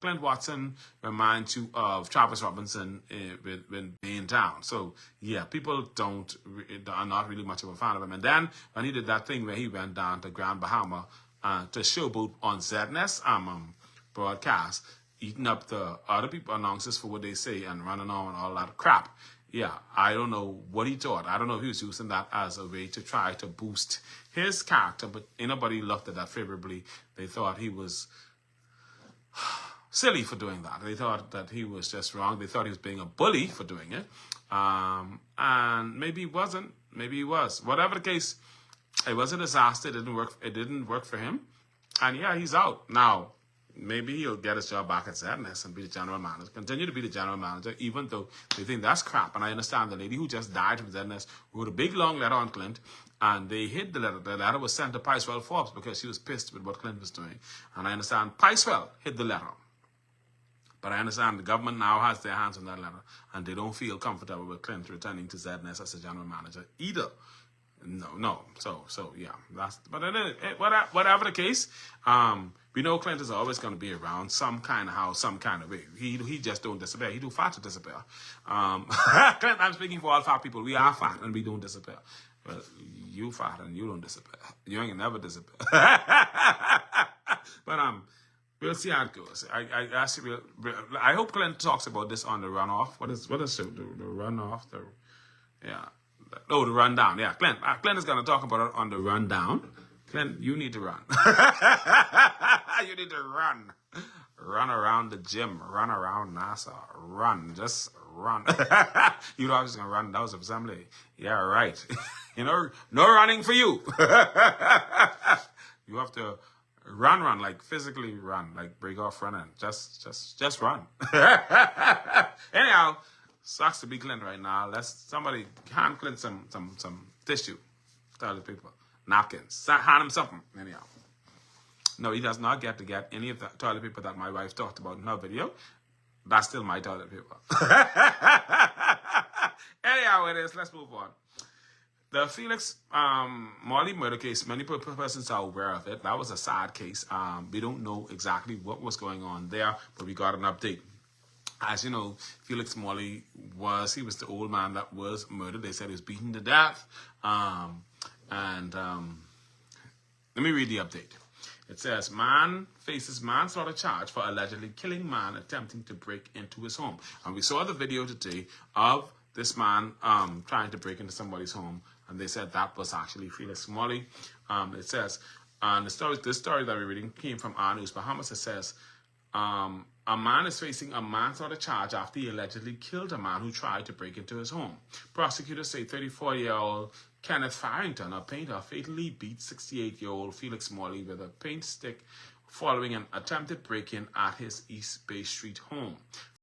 Clint Watson reminds you of Travis Robinson with being down. So yeah, people are not really much of a fan of him. And then when he did that thing where he went down to Grand Bahama to showboat on Zedness broadcast, eating up the other people announcers for what they say and running on all that crap. Yeah, I don't know what he thought. I don't know if he was using that as a way to try to boost his character, but nobody looked at that favorably. They thought he was silly for doing that. They thought that he was just wrong. They thought he was being a bully for doing it. And maybe he wasn't. Maybe he was. Whatever the case, it was a disaster. It didn't work. It didn't work for him. And yeah, he's out. Now, maybe he'll get his job back at Zedness and be the general manager. Continue to be the general manager, even though they think that's crap. And I understand the lady who just died from Zedness wrote a big, long letter on Clint. And they hid the letter. The letter was sent to Picewell Forbes because she was pissed with what Clint was doing. And I understand Picewell hid the letter. But I understand the government now has their hands on that letter, and they don't feel comfortable with Clint returning to Zedness as a general manager either. No. So yeah, but whatever the case, we know Clint is always going to be around some kind of way. He just don't disappear. He do fat to disappear. Clint, I'm speaking for all fat people. We are fat and we don't disappear. Well, you fat and you don't disappear. You ain't never disappear. But we'll see how it goes. I hope Clint talks about this on the runoff. What is the runoff? The rundown. Yeah, Clint is going to talk about it on the rundown. Clint, you need to run. You need to run. Run around the gym. Run around NASA. Run. Just run. You know I was going to run. That was assembly. Yeah, right. No running for you. You have to run, like physically run, like break off running. Just run. Anyhow, sucks to be Clint right now. Somebody hand Clint some tissue. Toilet paper, napkins. Hand him something. Anyhow, no, he does not get any of the toilet paper that my wife talked about in her video. That's still my toilet paper. Anyhow, it is. Let's move on. The Felix Morley murder case, many persons are aware of it. That was a sad case. We don't know exactly what was going on there, but we got an update. As you know, Felix Morley was the old man that was murdered. They said he was beaten to death. Let me read the update. It says, man faces manslaughter charge for allegedly killing man attempting to break into his home. And we saw the video today of this man trying to break into somebody's home. And they said that was actually Felix Morley. It says, and this story that we're reading came from Our News Bahamas. It says, a man is facing a manslaughter charge after he allegedly killed a man who tried to break into his home. Prosecutors say 34-year-old Kenneth Farrington, a painter, fatally beat 68-year-old Felix Morley with a paint stick following an attempted break-in at his East Bay Street home.